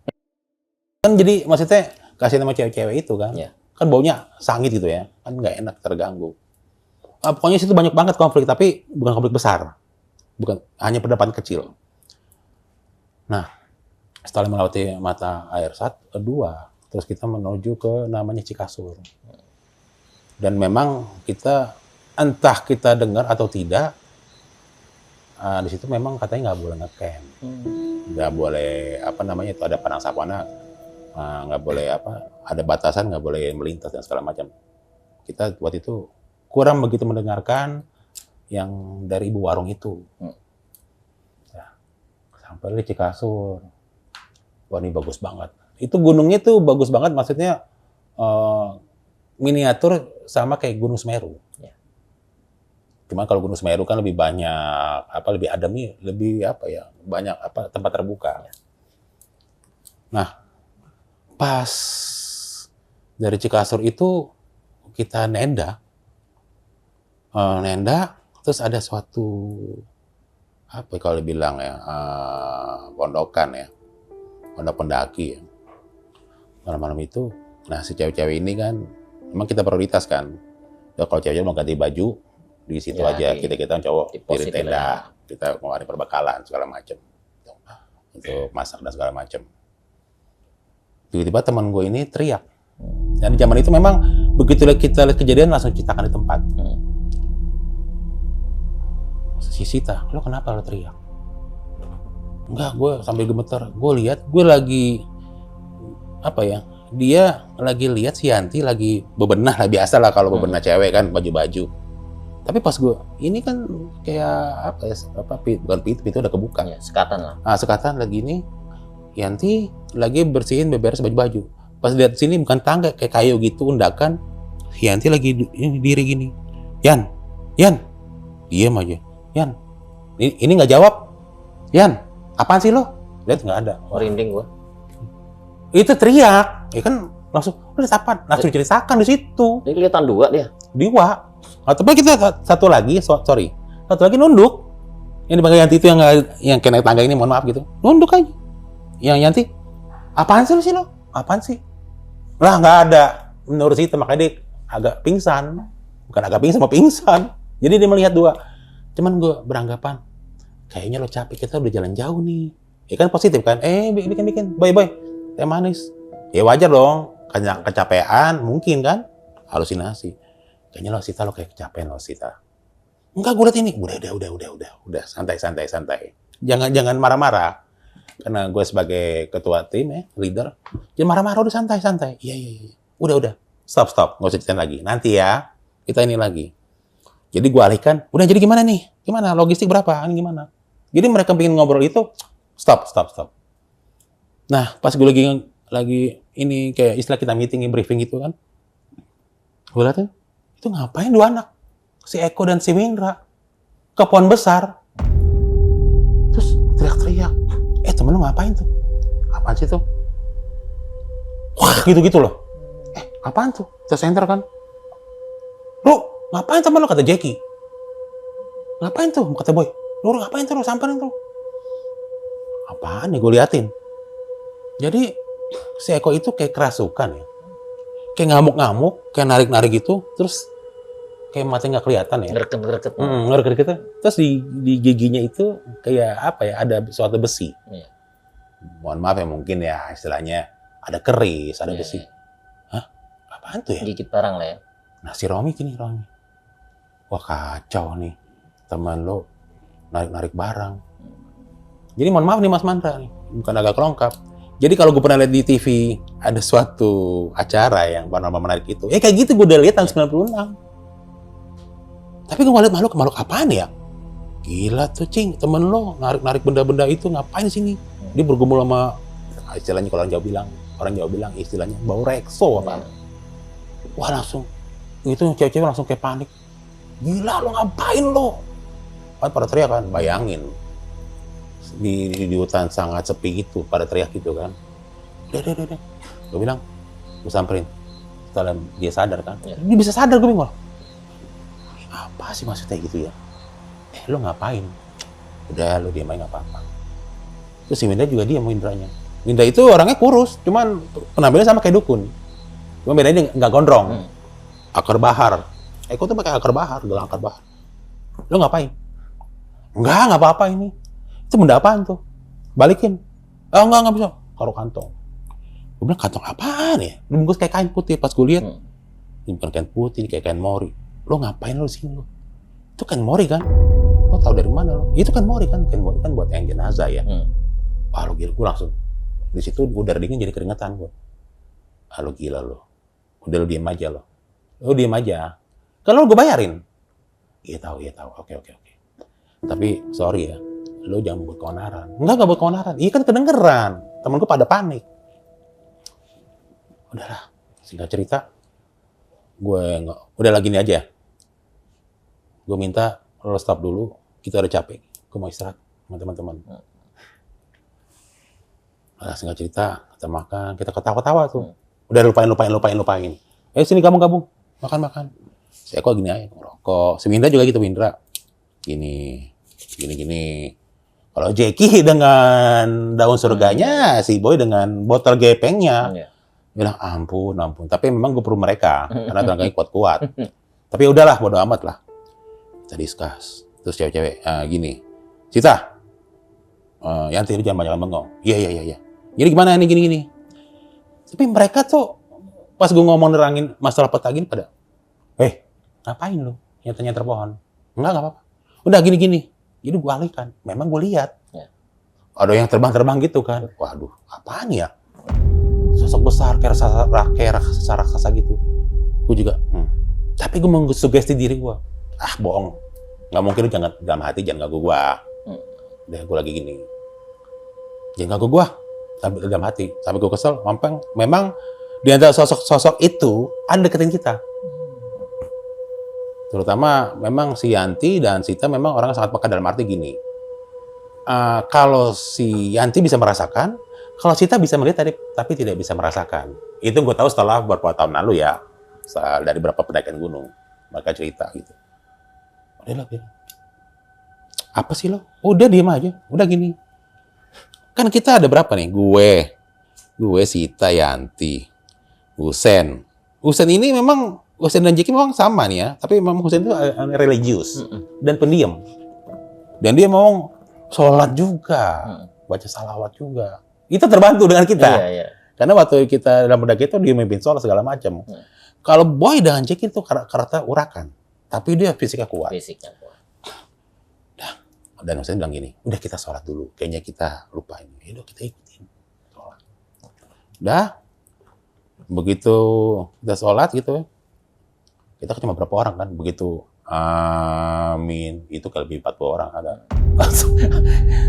Kan jadi maksudnya kasih nama cewek-cewek itu kan. Kan baunya sangit gitu ya. Kan nggak enak, terganggu. Pokoknya situ banyak banget konflik, tapi bukan konflik besar. Bukan hanya perdebatan kecil. Nah, setelah melewati mata air 1, 2, terus kita menuju ke namanya Cikasur. Dan memang kita, entah kita dengar atau tidak, di situ memang katanya nggak boleh ngecamp, nggak boleh apa namanya itu ada padang savana, nggak boleh ada batasan, nggak boleh melintas dan segala macam. Kita waktu itu kurang begitu mendengarkan yang dari ibu warung itu. Ya, sampai di Cikasur, wah ini bagus banget. Itu gunungnya tuh bagus banget, maksudnya miniatur sama kayak Gunung Semeru. Ya. Cuma kalau Gunung Semeru kan lebih banyak lebih adem, lebih banyak tempat terbuka. Ya. Nah, pas dari Cikasur itu kita nenda, terus ada suatu kalau dibilang pondokan ya, pondok pendaki ya. Malam-malam itu, nah si cewek-cewek ini kan, memang kita prioritas kan. Ya, kalau cewek-cewek mau ganti baju, di situ Ya, aja kita cowok di pos diri itu tenda, kita mau ada perbekalan segala macam, untuk masak dan segala macam. Tiba-tiba teman gue ini teriak. Dan di zaman itu memang begitu kita lihat kejadian langsung ceritakan di tempat. Si Sita, lo kenapa lo teriak? Enggak, gue sambil gemeter. Gue lihat, gue lagi dia lagi lihat si Yanti lagi bebenah lah, biasa lah kalau bebenah cewek kan baju-baju. Tapi pas gue ini kan kayak bukan pintu udah kebuka. Ya, sekatan lah. Sekatan lagi ini Yanti lagi bersihin beberes baju-baju. Pas lihat sini bukan tangga kayak kayu gitu undakan. Si Yanti lagi diri gini. Yan, diem aja. Yan, ini nggak jawab. Yan, apaan sih lo? Lihat nggak ada. Merinding gua. Itu teriak, ya kan langsung lihat apa? Langsung ceritakan di situ. Ini kelihatan dua dia. Diwa. Tapi kita satu lagi nunduk. Yang dipanggil Yanti itu yang kena tangga ini, mohon maaf gitu. Nunduk aja. Yang Yanti, apaan sih lo? Apaan sih? Lah nggak ada. Menurut si itu makanya dia agak pingsan. Bukan agak pingsan, mau pingsan. Jadi dia melihat dua. Cuman gue beranggapan, kayaknya lo capek, kita udah jalan jauh nih. Ya kan positif kan? Bikin. Boy. Teh manis. Ya wajar dong. Kecapean mungkin kan? Halusinasi. Kayaknya lo Sita, lo kayak kecapean lo Sita. Enggak, gue liat ini. Udah. Santai. Jangan marah-marah. Karena gue sebagai ketua tim leader. Jangan marah-marah, udah santai. Iya. Udah. Stop. Nggak usah ceritain lagi. Nanti ya, kita ini lagi. Jadi gue alihkan, udah jadi gimana nih? Gimana? Logistik berapa? Ini gimana? Jadi mereka pengen ngobrol itu, stop. Nah, pas gue lagi ini kayak istilah kita meeting, briefing gitu kan. Gue liatin, itu ngapain dua anak? Si Eko dan si Windra. Ke pohon besar. Terus teriak-teriak. Temen lu ngapain tuh? Apaan sih tuh? Wah, gitu-gitu loh. Apaan tuh? Kita center kan? Lu ngapain temen lu, kata Jackie? Ngapain tuh? Kata Boy. Lu ngapain tuh? Lu samperin tuh. Apaan nih? Gue liatin. Jadi si Eko itu kayak kerasukan ya. Kayak ngamuk-ngamuk, kayak narik-narik gitu. Terus kayak matanya nggak kelihatan ya. Ngereket-ngereket. Ngereket gitu. Terus di giginya itu kayak ada suatu besi. Iya. Mohon maaf ya, mungkin ya istilahnya ada keris, ada besi. Hah? Apaan tuh ya? Gigit barang lah ya. Nah si Romi. Wah kacau nih. Teman lo narik-narik barang. Jadi mohon maaf nih Mas Mandra nih. Bukan agak kelongkap. Jadi kalau gue pernah lihat di TV ada suatu acara yang paranormal menarik itu. Kayak gitu gue udah lihat tahun 96. Tapi gue lihat makhluk apaan ya? Gila tuh Cing, temen lo narik-narik benda-benda itu ngapain di sini? Dia bergumul sama istilahnya kalau orang Jawa bilang istilahnya bau rekso apa? Wah langsung itu cewek-cewek langsung kayak panik. Gila lo ngapain lo? Kan pada teriak kan, bayangin di hutan sangat sepi itu pada teriak gitu kan. Udah. Gue bilang, gue samperin. Setelah dia sadar kan, dia bisa sadar, gue bingung. Apa sih maksudnya gitu ya? Lo ngapain? Udah, lo diam aja nggak apa-apa. Terus si Winda juga diam, Windranya. Winda itu orangnya kurus, cuman penampilannya sama kayak dukun. Cuma bedanya dia nggak gondrong. Akar bahar. Eko tuh pakai akar bahar, gelang akar bahar. Lo ngapain? Nggak apa-apa ini. Itu benda apaan tuh? Balikin. Nggak bisa. Taruh kantong. Gue bilang, kantong apaan ya? Dibungkus kayak kain putih. Pas gue lihat, ini bukan kain putih, ini kayak kain mori. Lo ngapain lo di sini lo? Itu kain mori kan? Lo Lo tahu dari mana lo? Itu kan Mori kan buat yang jenazah ya. Wah lo gila, gue langsung di situ udara dingin jadi keringetan gue. Ah lo gila lo. Udah lo diem aja lo. Lo diem aja. Kalau gue bayarin. Iya tahu. Oke. Tapi sorry ya, lo jangan buat keonaran. Enggak buat keonaran. Iya kan kedengeran. Temen gue pada panik. Udahlah, singkat cerita, udah lagi ini aja. Gue minta lo stop dulu. Kita udah capek. Gue mau istirahat sama teman-teman. Nah, singkat cerita, kita makan, kita ketawa-tawa tuh. Udah lupain. Sini gabung. Makan. Saya kok gini aja, ngerokok. Si Windra juga gitu, Windra. Gini. Kalau Jackie dengan daun surganya, si Boy dengan botol gepengnya. Bilang, ampun. Tapi memang gue perlu mereka, karena tenaganya kuat-kuat. Tapi udahlah, bodo amat lah. Kita discuss. Terus cewek-cewek, gini. Sita, Yanti, lu jangan banyak bengong. Iya. Jadi gimana ini gini. Tapi mereka tuh, pas gue ngomong nerangin masalah peta gini pada, ngapain lu? Nyata-nyata pohon. Enggak apa-apa. Udah gini. Jadi gue alihkan. Memang gue lihat. Ada yang terbang gitu kan. Waduh, apaan ya? Sosok besar, kayak raksasa gitu. Gue juga, Tapi gue menggugesti diri gue. Bohong. Nggak mungkin lu jangan dalam hati, jangan ganggu gue. Udah, gue lagi gini. Jangan ganggu gue. Dalam hati. Sampai gue kesel. Memang di antara sosok itu, ada deketin kita. Terutama memang si Yanti dan Sita memang orang sangat peka dalam arti gini. Kalau si Yanti bisa merasakan, kalau Sita bisa melihat tapi tidak bisa merasakan. Itu gue tahu setelah beberapa tahun lalu ya, dari beberapa pendakian gunung, mereka cerita gitu. Udah lah, apa sih lo? Udah diem aja, udah gini. Kan kita ada berapa nih? Gue Sita, Yanti, Husen. Husen ini memang Husen dan Jeki memang sama nih ya, tapi memang Husen itu religius dan pendiam. Dan dia mau sholat juga, baca salawat juga. Itu terbantu dengan kita. Iya. Karena waktu kita dalam mendaki itu dia memimpin sholat segala macam. Kalau Boy dan Jeki itu karakter urakan, tapi dia fisiknya kuat. Dan Husen bilang gini, udah kita sholat dulu. Kayaknya kita lupa ini. Udah kita ikutin sholat. Udah, begitu kita sholat gitu, kita cuma berapa orang kan, begitu amin, itu lebih 40 orang ada.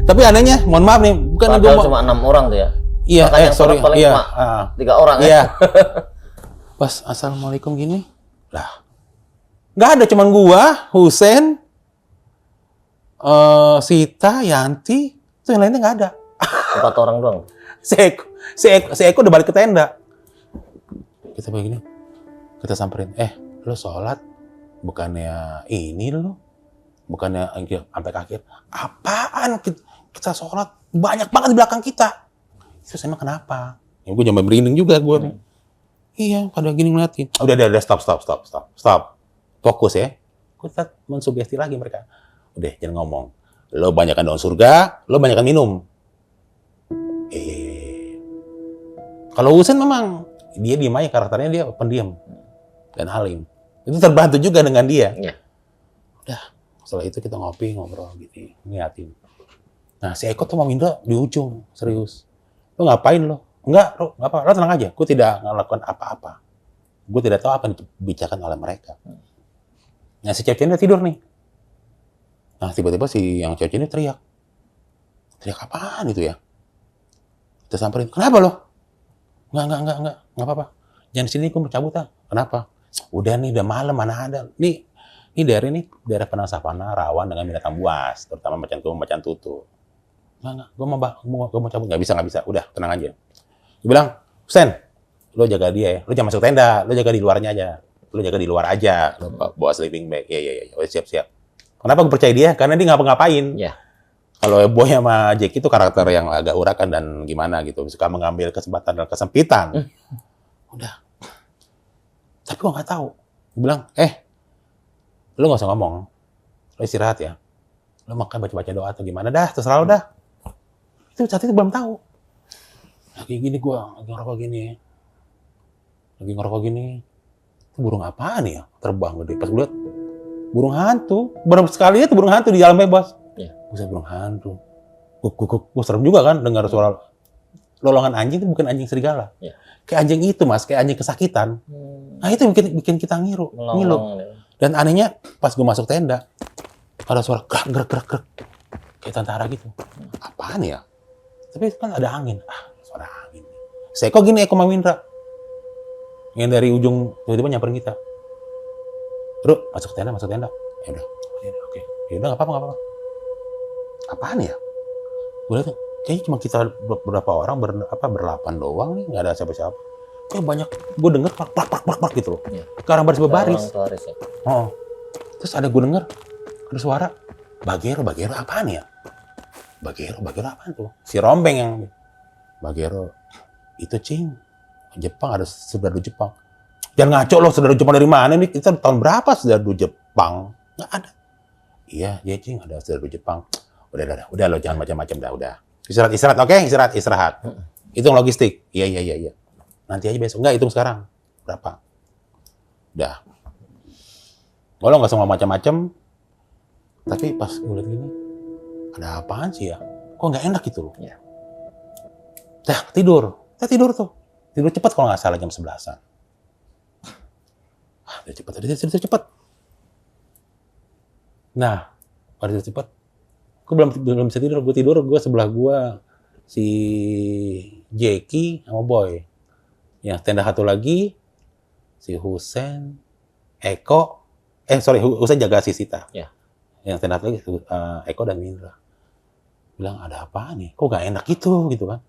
Tapi anehnya, mohon maaf nih, bukan gue cuma 6 orang tuh ya. Iya, sorry, iya, 3 orang iya. Pas assalamualaikum gini, lah, nggak ada, cuman gua, Husen, Sita, Yanti, itu yang lainnya nggak ada. 4 orang doang. Si Eko udah balik ke tenda. Kita begini, kita samperin, lo sholat bukannya ini lo, bukannya sampai akhir. Apaan kita sholat banyak banget di belakang kita. Itu sama kenapa? Ya gue jangan merinding juga gue. Iya, pada gini ngeliatin. Udah stop. Fokus ya. Gue tetap mensugesti lagi mereka. Udah, jangan ngomong. Lo banyakan daun surga, lo banyakan minum. Kalau Husen memang dia diem aja, karakternya dia pendiam dan alim. Itu terbantu juga dengan dia. Udah, setelah itu kita ngobrol gitu, ngeliatin. Nah, si Eko tuh sama Windra di ujung, serius. Lo ngapain lo? Enggak, lo tenang aja. Gue tidak melakukan apa-apa. Gue tidak tahu apa yang dibicarakan oleh mereka. Nah, si cewek ini udah tidur nih. Nah, tiba-tiba si yang cewek ini teriak. Teriak apaan itu ya? Kita samperin, kenapa lo? Enggak apa-apa. Jangan di sini, gue mau cabut ah. Kenapa? Udah nih, udah malam, mana ada. Nih daerah Penang Savana rawan dengan binatang buas, terutama macan tutul. Enggak, gue mau cabut. Nggak bisa. Udah, tenang aja. Dia bilang, Husen, lo jaga dia ya. Lo jangan masuk tenda, lo jaga di luarnya aja. Lo jaga di luar aja. Lo bawa sleeping bag. Iya. Oh, siap. Kenapa gue percaya dia? Karena dia ngapa-ngapain. Kalau Boy sama Jackie itu karakter yang agak urakan dan gimana gitu. Suka mengambil kesempatan dan kesempitan. Udah. Tapi gue nggak tahu. Gue bilang, lo nggak usah ngomong. Lo istirahat ya. Lo makan baca-baca doa atau gimana. Dah, terserah lo dah. Itu saat itu belum tahu. Lagi gini gue, lagi ngerokok gini. Itu burung apaan ya? Terbang gede. Pas gue liat, burung hantu. Berapa sekali itu burung hantu di jalan bebas. Iya. Buset, burung hantu. Gue serem juga kan dengar suara lolongan anjing itu bukan anjing serigala. Iya. Kayak anjing itu Mas, kayak anjing kesakitan. Nah itu bikin kita ngilu. Dan anehnya pas gue masuk tenda, ada suara gerak. Kayak tentara gitu. Apaan ya? Tapi kan ada angin. Suara angin. Saya kok gini Eko Mawindra. Yang dari ujung tiba-tiba nyamperin kita. Bro, masuk tenda. Ya udah, oke. Ya udah nggak apa-apa. Apaan ya? Gue lihat kayaknya cuma kita beberapa orang berlapan doang nih, nggak ada siapa-siapa. Kayak banyak, gue denger plak gitu loh. Iya. Ke arah baris. Ya. Oh. Terus ada gue denger ada suara Bagero apaan ya? Bagero apaan tuh? Si Rombeng yang Bagero itu cing. Jepang ada serdadu Jepang. Jangan ngaco loh, serdadu Jepang dari mana nih? Kita tahun berapa serdadu Jepang? Nggak ada. Iya cing ada serdadu Jepang. Udah lo jangan macam-macam udah. Istirahat, oke? Istirahat. Hitung logistik. Iya. Nanti aja besok. Enggak, hitung sekarang. Berapa? Udah. Kalau nggak semua macam-macam, tapi pas gue lihat gini, ada apaan sih ya? Kok nggak enak gitu loh? Iya. Dah, tidur. Kita tidur tuh. Tidur cepat kalau nggak salah jam 11-an. Tidur cepat. Nah, pada tidur cepat, gue belum bisa tidur. Gue sebelah gue si Jeki sama Boy. Yang tenda satu lagi si Husen, Eko, Husen jaga si Sita. Ya. Yang tenda satu lagi Eko dan Mindra. Bilang ada apa nih? Kok gak enak gitu kan?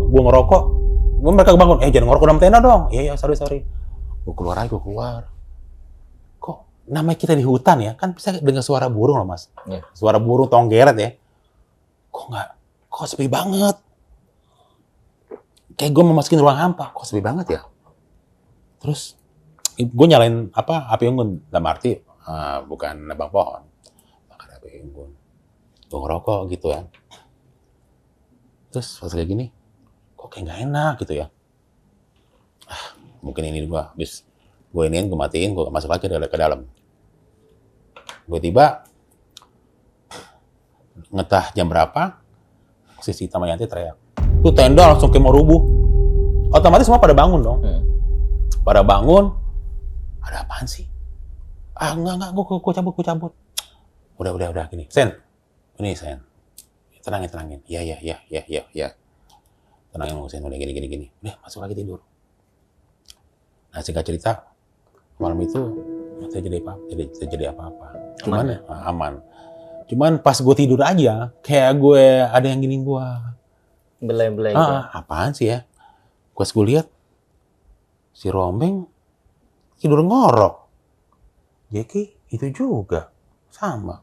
Gue ngerokok. Mereka bangun, jangan ngerokok dalam tenda dong. Iya, sorry. Gue keluar. Kok namanya kita di hutan ya? Kan bisa dengar suara burung loh Mas. Ya. Suara burung tonggeret ya. Kok sepi banget? Kayak gue memasukin ruang hampa, kok sepi banget ya? Terus gue nyalain api unggun, dalam arti bukan nebang pohon, bakar api unggun. Gue ngerokok gitu ya. Terus pas kayak gini, kok kayak nggak enak gitu ya? Mungkin ini gue habis gue matiin, gue masuk lagi ke dalam. Gue tiba ngetah jam berapa, si Sita Mayanti teriak. Tuh tenda langsung kayak mau rubuh. Otomatis semua pada bangun dong. Pada bangun. Ada apaan sih? Enggak, gue cabut. Udah gini. Sen. Tenangin. Iya. Tenangin Sen, udah gini. Udah, masuk lagi tidur. Nah, singkat cerita, malam itu terjadi apa-apa. Cuman aman. Cuman pas gue tidur aja, kayak gue ada yang gini gue. Belai-belai. Apaan sih ya? Pas gue lihat si Rombeng tidur ngorok. Jeki itu juga sama.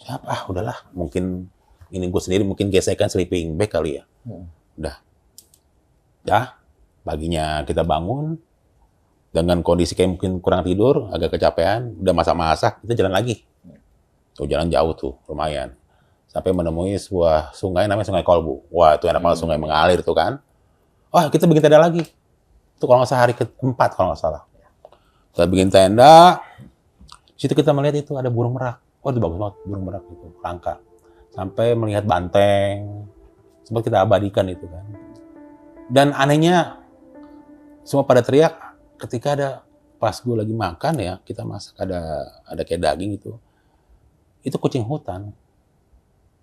Siapa? Udahlah, mungkin ini gue sendiri mungkin gesekan sleeping bag kali ya. Udah. Paginya kita bangun dengan kondisi kayak mungkin kurang tidur, agak kecapean, udah masak-masak, kita jalan lagi. Tuh jalan jauh tuh, lumayan. Sampai menemui sebuah sungai namanya Sungai Kolbu. Wah, itu enak banget, sungai mengalir tuh kan. Kita bikin tenda lagi. Itu kalau nggak salah hari ke-4 kalau nggak salah. Kita bikin tenda. Di situ kita melihat itu ada burung merak. Itu bagus banget burung merak itu, langka. Sampai melihat banteng. Sempat kita abadikan itu kan. Dan anehnya semua pada teriak ketika ada pas gue lagi makan ya, kita masak ada kayak daging gitu. Itu kucing hutan.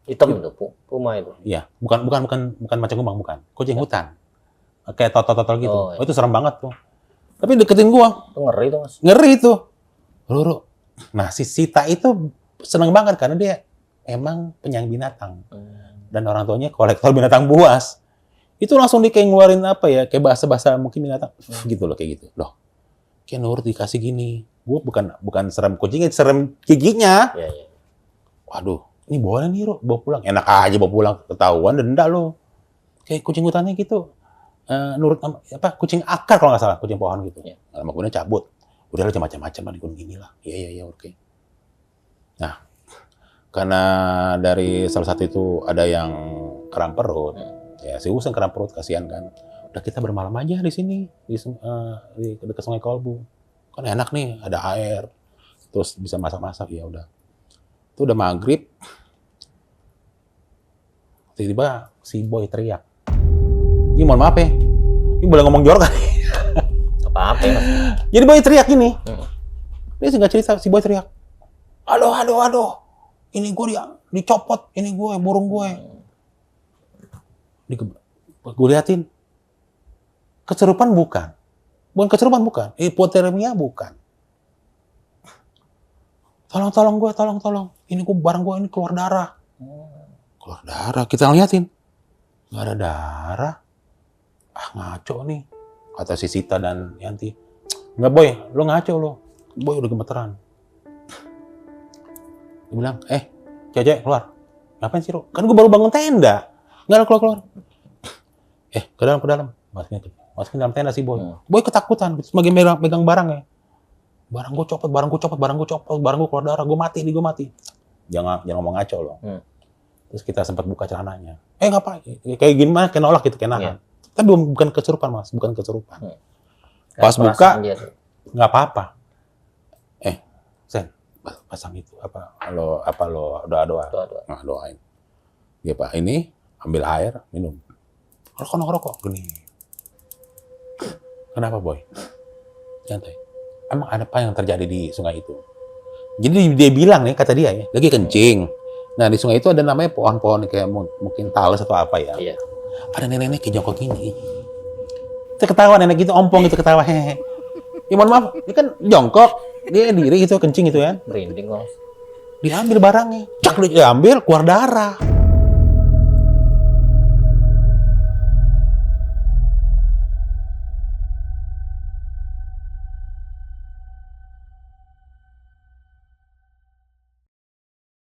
Hitam itu, puma itu. Iya, bukan macan kumbang, bukan. Kucing hutan. Kayak totol gitu. Oh, iya. Itu serem banget tuh. Tapi deketin gua. Itu ngeri tuh, Mas. Ngeri tuh. Ruru. Nah, si Sita itu seneng banget karena dia emang penyayang binatang. Dan orang tuanya kolektor binatang buas. Itu langsung dia kayak ngeluarin kayak bahasa-bahasa mungkin binatang. Gitu loh, kayak gitu. Loh. Kayak Nur dikasih gini. Gua bukan serem kucingnya, serem giginya. Iya. Waduh, ini boleh nih, Ro, bawa pulang. Enak aja bawa pulang, ketahuan denda lo. Kayak kucing hutannya gitu. Nurut kucing akar kalau nggak salah, kucing pohon gitu. Ya. Lama kemudian cabut. Udah lah macam-macam lah di gunung inilah. Iya, oke. Nah, karena dari salah satu itu ada yang kram perut. Ya, si Husen kram perut, kasihan kan. Udah kita bermalam aja di sini di dekat Sungai Kolbu. Kan enak nih, ada air. Terus bisa masak-masak, ya udah. Itu udah maghrib. Tiba-tiba si boy teriak. Ini mohon maaf ya. Ini boleh ngomong jorok kan? Apa-apa ya, Mas? Jadi boy teriak ini. Dia singkat cerita, si boy teriak. Aduh. Ini gue dicopot, ini gue, burung gue. Gue liatin. Kesurupan bukan. Bukan kesurupan, bukan. Hipotermia bukan. Tolong gue. Ini gue, barang gue ini keluar darah. Keluar darah, kita ngeliatin. Nggak ada darah. Ngaco nih. Kata si Sita dan Yanti. Nggak, Boy, lo ngaco lo. Boy udah gemeteran. Dia bilang, Cece, keluar. Ngapain sih lo? Kan gue baru bangun tenda. Nggak ada keluar. Ke dalam. Masukin dalam tenda si Boy. Boy ketakutan. Sebagai megang barang ya. Barang gue copot, barang gue keluar darah. Gue mati. Jangan ngomong ngaco lo. Terus kita sempat buka celananya. Ngapain? Kayak gimana? Kayak nolak gitu, kayak nahan. Tapi bukan kesurupan, Mas. Bukan kesurupan. Pas buka, nggak apa-apa. Sen, pasang itu. Apa lo doa. Nah, doain. Dia Pak, ini ambil air, minum. Rokok. Gini. Kenapa, Boy? Santai. Emang ada apa yang terjadi di sungai itu? Jadi dia bilang nih, kata dia ya, lagi kencing. Nah, di sungai itu ada namanya pohon-pohon kayak mungkin talas atau apa ya. Iya. Ada nenek kayak jongkok gini. Kita ketawa, nenek gitu, ompong gitu ketawa, hehe. Ya mohon maaf, dia kan jongkok, dia diri gitu, kencing gitu kan. Merinding kok. Diambil barangnya, cak, diambil, keluar darah.